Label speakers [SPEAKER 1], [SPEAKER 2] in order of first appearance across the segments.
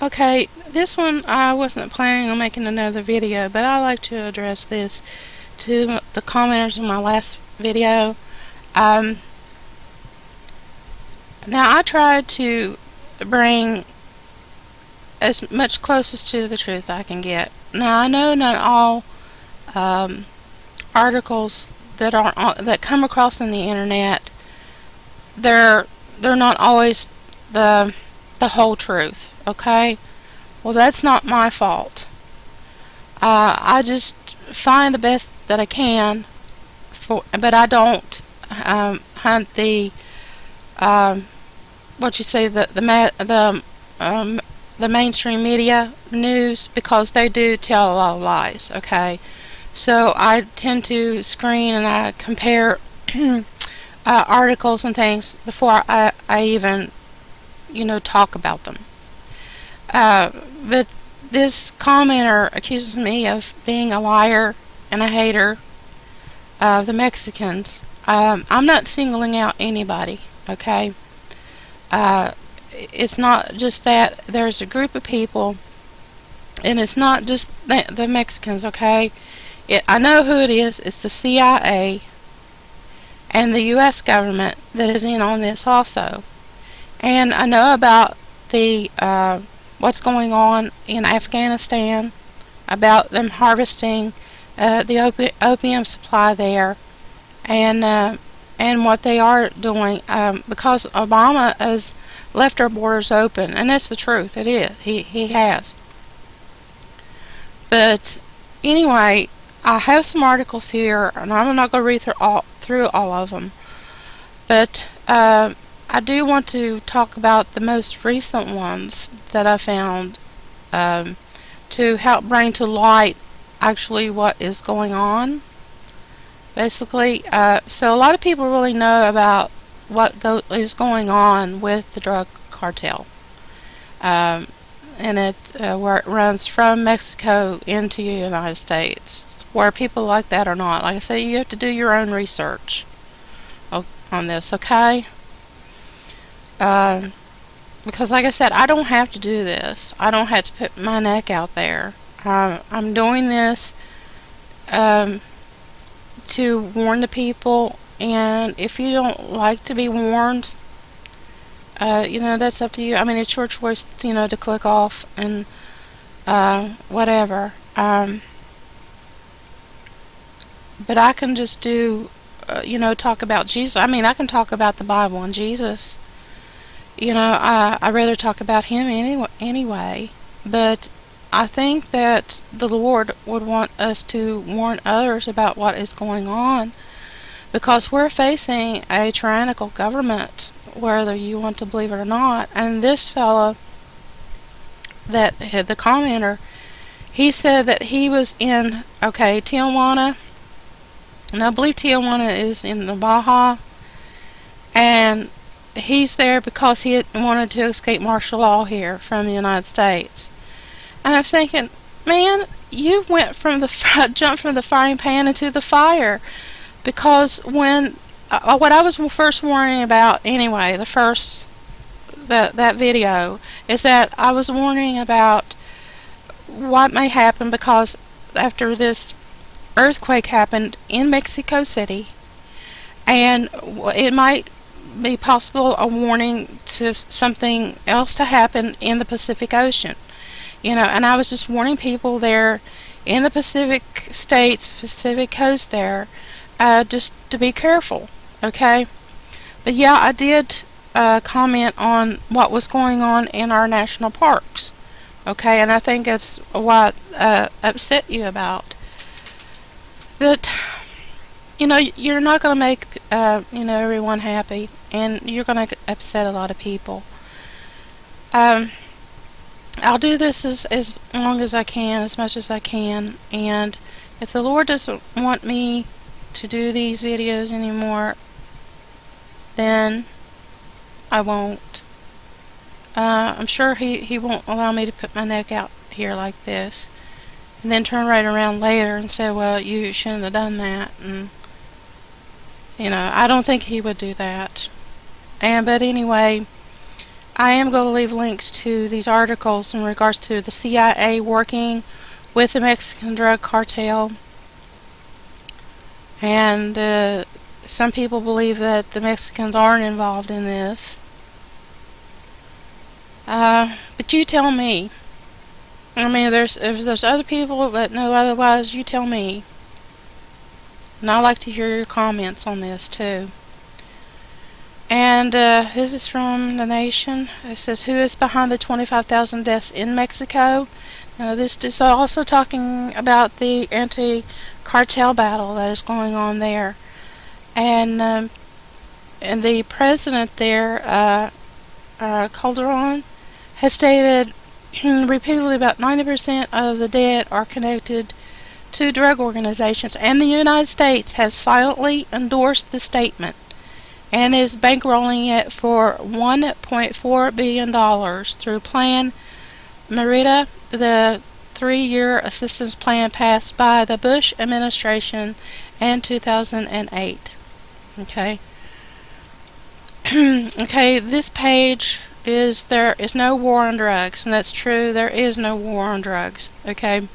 [SPEAKER 1] Okay, this one I wasn't planning on making another video, but I like to address this to the commenters in my last video. Um, Now I tried to bring as much closest to the truth I can get. Now I know not all um, articles that come across on the internet, they're not always the whole truth. Okay, well that's not my fault. I just find the best that I can but I don't hunt the what you say the mainstream media news, because they do tell a lot of lies. Okay, so I tend to screen and I compare articles and things before I even talk about them. But this commenter accuses me of being a liar and a hater of the Mexicans. I'm not singling out anybody, okay? It's not just that. There's a group of people, and it's not just the Mexicans, okay? I know who it is. It's the CIA and the U.S. government that is in on this also. And I know about the what's going on in Afghanistan, about them harvesting the opium supply there, and what they are doing, because Obama has left our borders open, and that's the truth. It is. He has. But anyway, I have some articles here, and I'm not going to read through all of them. But I do want to talk about the most recent ones that I found, to help bring to light actually what is going on. Basically, so a lot of people really know about what is going on with the drug cartel, and where it runs from Mexico into the United States. Where people like that or not, like I say, you have to do your own research on this, okay? Because like I said, I don't have to do this. I don't have to put my neck out there. I'm doing this to warn the people, and if you don't like to be warned, that's up to you. I mean, it's your choice, to click off and whatever. But I can just talk about Jesus. I mean, I can talk about the Bible and Jesus. I'd rather talk about him anyway. But I think that the Lord would want us to warn others about what is going on, because we're facing a tyrannical government, whether you want to believe it or not. And this fella, that the commenter, he said that he was in, Tijuana, and I believe Tijuana is in the Baja, and he's there because he wanted to escape martial law here from the United States. And I'm thinking, man, you went from jumped from the frying pan into the fire, because when what I was first warning about anyway, that video, is that I was warning about what may happen, because after this earthquake happened in Mexico City, and it might be possible a warning to something else to happen in the Pacific Ocean. And I was just warning people there in the Pacific states, Pacific coast there, just to be careful, okay? But yeah, I did comment on what was going on in our national parks, okay? And I think that's what upset you about. But, you're not going to make, everyone happy, and you're going to upset a lot of people. I'll do this as long as I can, as much as I can, and if the Lord doesn't want me to do these videos anymore, then I won't. I'm sure he won't allow me to put my neck out here like this, and then turn right around later and say, well, you shouldn't have done that, and I don't think he would do that. But anyway, I am going to leave links to these articles in regards to the CIA working with the Mexican drug cartel. And some people believe that the Mexicans aren't involved in this. But you tell me. I mean, if there's other people that know otherwise, you tell me. And I'd like to hear your comments on this too. And this is from The Nation. It says, who is behind the 25,000 deaths in Mexico? Now, this is also talking about the anti-cartel battle that is going on there. And the president there, Calderon, has stated repeatedly about 90% of the dead are connected to drug organizations, and the United States has silently endorsed the statement and is bankrolling it for $1.4 billion through Plan Merida, the 3-year assistance plan passed by the Bush administration in 2008. Okay. Okay, this page is there is no war on drugs, and that's true. There is no war on drugs. Okay.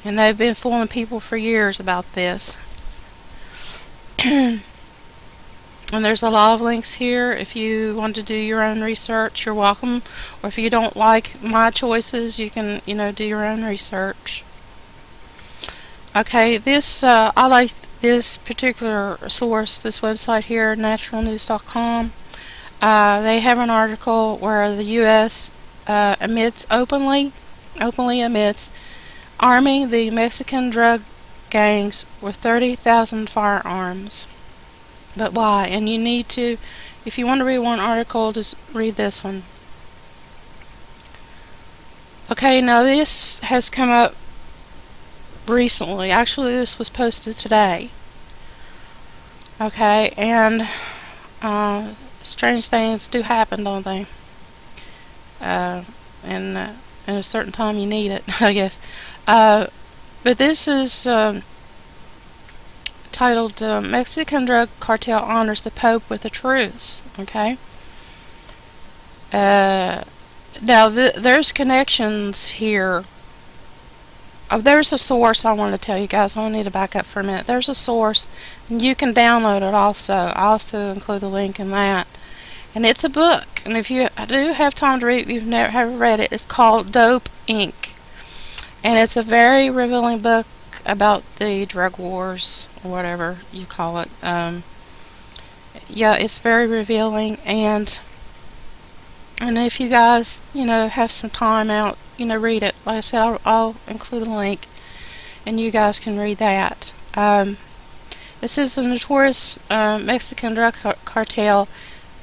[SPEAKER 1] And they've been fooling people for years about this. And there's a lot of links here. If you want to do your own research, you're welcome. Or if you don't like my choices, you can, do your own research. Okay, I like this particular source, this website here, naturalnews.com. They have an article where the U.S. Openly admits arming the Mexican drug gangs with 30,000 firearms. But why? And you need to, if you want to read one article, just read this one. Okay, now this has come up recently. Actually, this was posted today. Okay, and strange things do happen, don't they? And in a certain time you need it, I guess. But this is titled Mexican Drug Cartel Honors the Pope with a Truce. Okay. Now there's connections here. Oh, there's a source I want to tell you guys. I need to back up for a minute. There's a source, and you can download it also. I also include the link in that. And it's a book. And if you do have time to read it, if you've never read it, it's called Dope Inc. And it's a very revealing book about the drug wars, or whatever you call it. Yeah, it's very revealing. And if you guys, have some time out, read it. Like I said, I'll include a link, and you guys can read that. This is the notorious Mexican drug cartel.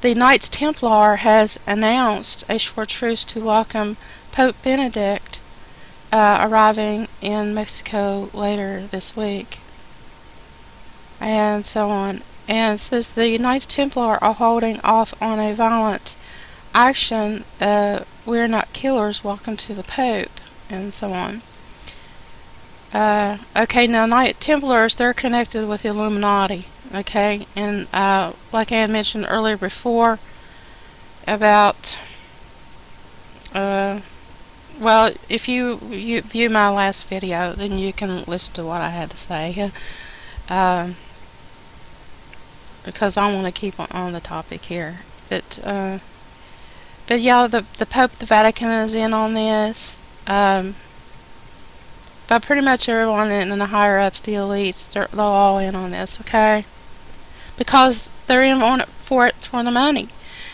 [SPEAKER 1] The Knights Templar has announced a short truce to welcome Pope Benedict arriving in Mexico later this week, and so on. And it says the Knights Templar are holding off on a violent action. We're not killers. Welcome to the Pope, and so on. Okay, now Knight Templars, they're connected with the Illuminati. Okay, and like I had mentioned earlier before about well, if you view my last video, then you can listen to what I had to say, because I want to keep on the topic here. But yeah, the Pope, the Vatican is in on this. But pretty much everyone in the higher ups, the elites, they're all in on this, okay? Because they're in on it for the money.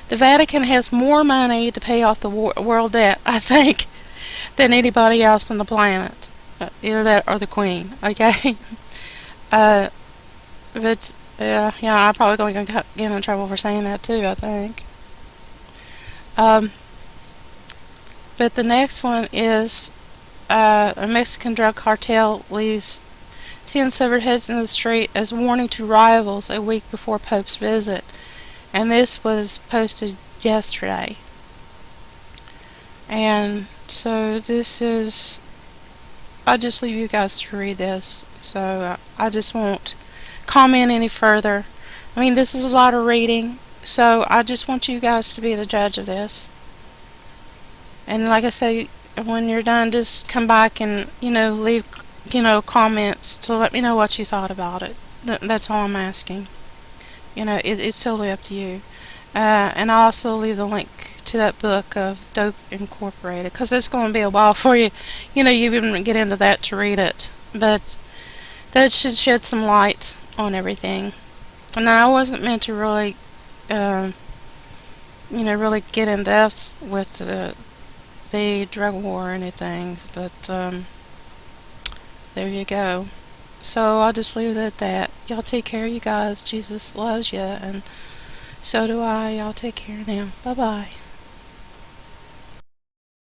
[SPEAKER 1] The Vatican has more money to pay off the world debt, I think, than anybody else on the planet. Either that or the Queen, okay? But yeah, I'm probably going to get in trouble for saying that too, I think. But the next one is a Mexican drug cartel leaves 10 severed heads in the street as warning to rivals a week before Pope's visit. And this was posted yesterday. And so this is, I'll just leave you guys to read this. So I just won't comment any further. I mean, this is a lot of reading. So I just want you guys to be the judge of this. And like I say, when you're done, just come back and, leave, comments to let me know what you thought about it. That's all I'm asking. It's totally up to you. And I'll also leave the link to that book of Dope Incorporated, because it's going to be a while for you, you even get into that to read it. But that should shed some light on everything. And I wasn't meant to really, uh, really get in depth with the drug war or anything, but there you go. So I'll just leave it at that. Y'all take care, you guys. Jesus loves you, and so do I. Y'all take care now. Bye bye.